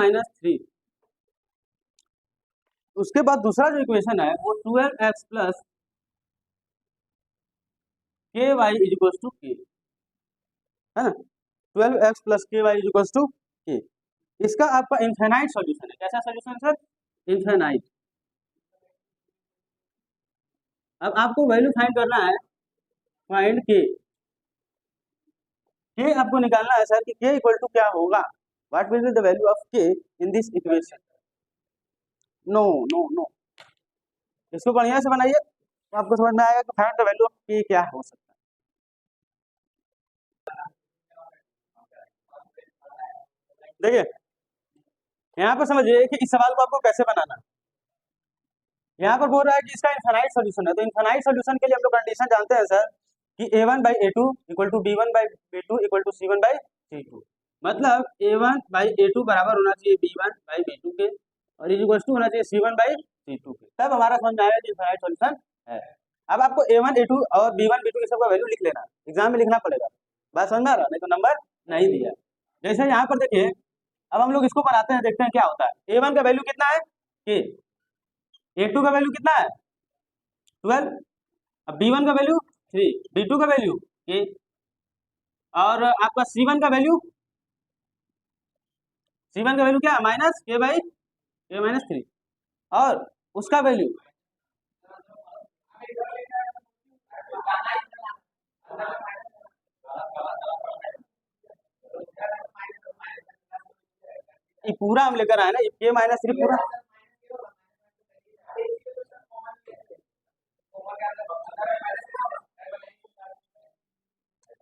-3। उसके बाद दूसरा जो इक्वेशन है वो 12x प्लस के वाई इज इक्वल टू के, है ना। 12x प्लस के वाई इज इक्वल टू के, इसका आपका इनफाइनाइट सॉल्यूशन है। कैसा सॉल्यूशन सर? इनफाइनाइट। अब आपको वैल्यू फाइंड करना है, फाइंड के आपको निकालना है सर कि के इक्वल टू क्या होगा, what will be the value of k in this equation. No no no, इसको बढ़िया से बनाइए तो आपको समझ में आएगा कि फाइंड द वैल्यू ऑफ के क्या हो सकता है। देखिए यहाँ पर समझिए कि इस सवाल को आपको कैसे बनाना है। यहाँ पर बोल रहा है कि इसका इनफाइनाइट सॉल्यूशन है, तो इनफाइनाइट सॉल्यूशन के लिए हम लोग कंडीशन जानते हैं सर कि a1/a2 equal to b1/b2 equal to c1/c2। मतलब a1/a2 बराबर होना चाहिए b1/b2 के और इज इक्वल टू होना चाहिए c1/c2 के, तब हमारा समझ में आएगा कि इनफाइनाइट सॉल्यूशन है। अब आपको a1 a2 और b1 b2 के सबका वैल्यू लिख लेना, एग्जाम में लिखना पड़ेगा, बात समझ में आ रहा, नहीं तो नंबर नहीं दिया। जैसे यहाँ पर देखिए, अब हम लोग इसको बनाते हैं, देखते हैं क्या होता है। a1 का वैल्यू कितना है के, a2 का वैल्यू कितना है 12, अब b1 का वैल्यू 3, b2 का वैल्यू के, और आपका c1 का वैल्यू क्या है माइनस के बाई के माइनस 3, और उसका वैल्यू ये पूरा हम लेकर आए ना, के माइनस 3 पूरा।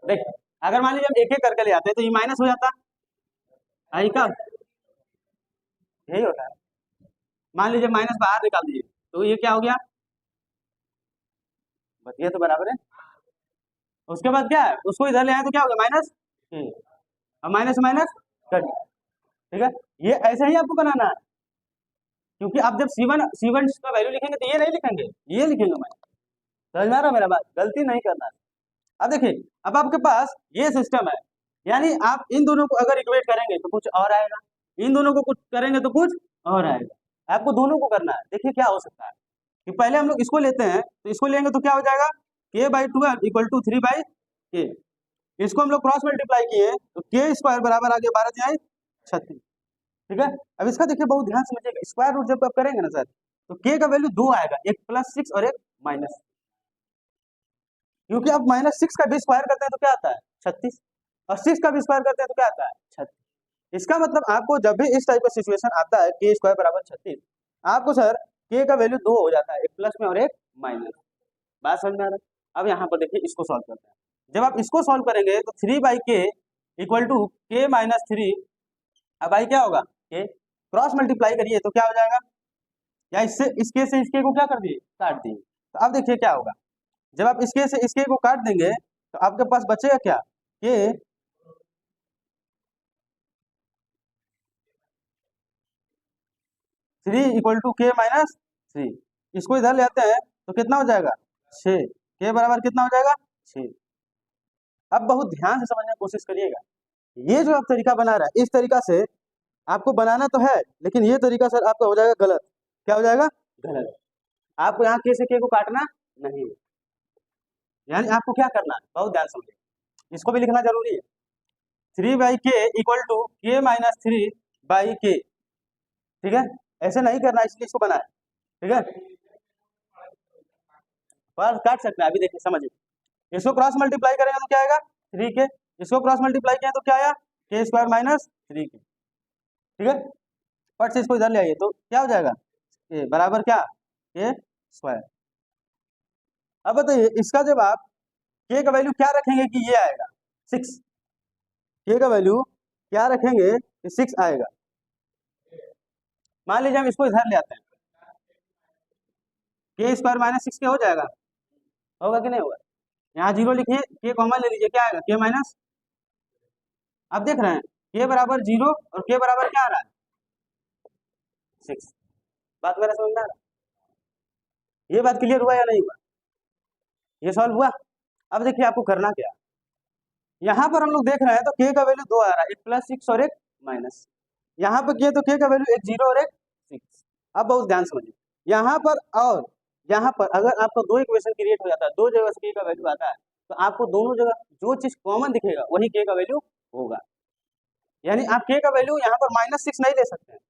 देख अगर मान लीजिए हम एक एक करके ले आते हैं तो ये माइनस हो जाता आई का, यही होता है। मान लीजिए माइनस बाहर निकाल दीजिए तो ये क्या हो गया, ये तो बराबर है। उसके बाद क्या है, उसको इधर ले आए तो क्या हो गया माइनस, अब माइनस माइनस कट, ठीक है। ये ऐसे ही आपको बनाना है, क्योंकि आप जब C1 का वैल्यू लिखेंगे तो ये नहीं लिखेंगे, ये लिखेंगे। मैं समझ में आ रहा मेरा बात, गलती नहीं करना है। अब देखिए, अब आपके पास ये सिस्टम है, यानी आप इन दोनों को अगर इक्वेट करेंगे तो कुछ और आएगा, इन दोनों को कुछ करेंगे तो कुछ और आएगा। आपको दोनों को करना है। देखिए क्या हो सकता है कि पहले हम लोग इसको लेते हैं, तो इसको लेंगे तो क्या हो जाएगा k/12 इक्वल टू 3/k। इसको हम लोग क्रॉस मल्टीप्लाई किए तो k स्क्वायर बराबर आ गया 12×36, ठीक है। अब इसका देखिए बहुत ध्यान समझिएगा, स्क्वायर रूट जब आप करेंगे ना सर तो k का वैल्यू 2 आएगा, एक +6 और एक माइनस, क्योंकि आप -6 का भी स्क्वायर करते हैं तो क्या आता है 36, और 6 का भी स्क्वायर करते हैं तो क्या आता है 36। इसका मतलब आपको जब भी इस टाइप का सिचुएशन आता है k स्क्वायर बराबर 36, आपको सर k का वैल्यू 2 हो जाता है, एक प्लस में और एक माइनस। बात समझ में आ रहा है। अब यहाँ पर देखिए इसको सॉल्व करते हैं। जब आप इसको सॉल्व करेंगे तो 3/k इक्वल टू k-3, अब आई क्या होगा k, क्रॉस मल्टीप्लाई करिए तो क्या हो जाएगा, या इससे इसके से इसके को क्या कर दिए काट दिए। तो अब देखिए क्या होगा, जब आप इसके से इसके को काट देंगे तो आपके पास बचेगा क्या, के 3 इक्वल टू k-3। इसको इधर ले आते हैं तो कितना हो जाएगा 6, के बराबर कितना हो जाएगा 6। अब बहुत ध्यान से समझने की कोशिश करिएगा, ये जो आप तरीका बना रहा है इस तरीका से आपको बनाना तो है, लेकिन ये तरीका सर आपका हो जाएगा गलत। क्या हो जाएगा गलत। आपको यहाँ के से के को काटना नहीं है, यानी आपको क्या करना है बहुत ध्यान समझिए, इसको भी लिखना जरूरी है। 3/k इक्वल टू k-3/k, ठीक है। ऐसे नहीं करना, इसलिए इसको बनाए, ठीक है। पर काट सकते हैं, अभी देखिए समझिए, इसको क्रॉस मल्टीप्लाई करेंगे तो क्या आएगा 3k, इसको क्रॉस मल्टीप्लाई किया तो क्या आया k स्क्वायर माइनस 3k, ठीक है। फट से इसको इधर ले आइए तो क्या हो जाएगा k बराबर क्या k स्क्वायर। अब बताइए इसका जब आप k का वैल्यू क्या रखेंगे कि ये आएगा 6, k का वैल्यू क्या रखेंगे कि 6 आएगा। मान लीजिए हम इसको इधर ले आते हैं, k स्क्वायर माइनस 6 हो जाएगा, होगा कि नहीं होगा। यहाँ 0 लिखिए, k कॉमन ले लीजिए, क्या आएगा k माइनस, आप देख रहे हैं k बराबर 0 और k बराबर क्या आ रहा है 6। बात मेरा समझ में आ रहा है, ये बात क्लियर हुआ या नहीं हुआ, ये सॉल्व हुआ। अब देखिए आपको करना क्या, यहाँ पर हम लोग देख रहे हैं तो k का वैल्यू 2 आ रहा है, एक +6 और एक माइनस, यहाँ पर किए तो के का वैल्यू एक 0 और एक 6। अब बहुत ध्यान समझिए, यहाँ पर और यहाँ पर अगर आपको दो इक्वेशन क्रिएट हो जाता है, दो जगह से के का वैल्यू आता है, तो आपको दोनों जगह जो चीज कॉमन दिखेगा वही के का वैल्यू होगा। यानी आप के का वैल्यू यहाँ पर -6 नहीं ले सकते हैं।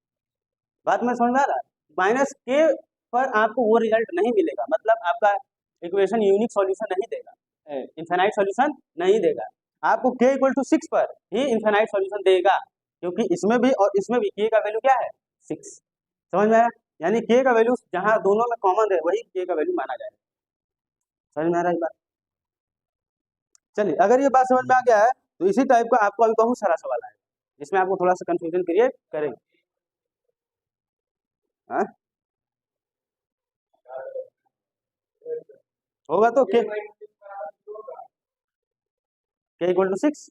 बात में समझ में आ रहा है? माइनस के पर आपको वो रिजल्ट नहीं मिलेगा, मतलब आपका इक्वेशन यूनिक सॉल्यूशन नहीं देगा, इनफाइनाइट सॉल्यूशन नहीं देगा। आपको के इक्वल टू 6 पर ही इनफाइनाइट सॉल्यूशन देगा, क्योंकि इसमें भी और इसमें भी के का वैल्यू क्या है? 6। समझ में आया? यानी के का वैल्यू जहां दोनों में कॉमन है वही के का वैल्यू माना जाएगा। समझ में आ रहा है ये बात? चलिए, अगर ये बात समझ में आ गया है तो इसी टाइप का आपको अभी बहुत सारा सवाल आएगा जिसमें आपको थोड़ा सा कंफ्यूजन क्रिएट करेंगे। हाँ, होगा तो के इक्वल टू 6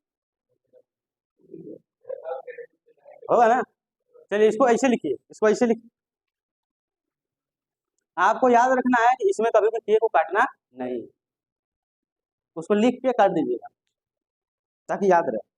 होगा ना? चलिए, इसको ऐसे लिखिए, इसको ऐसे लिखिए। आपको याद रखना है कि इसमें कभी भी के को काटना नहीं, उसको लिख के काट दीजिएगा ताकि याद रहे।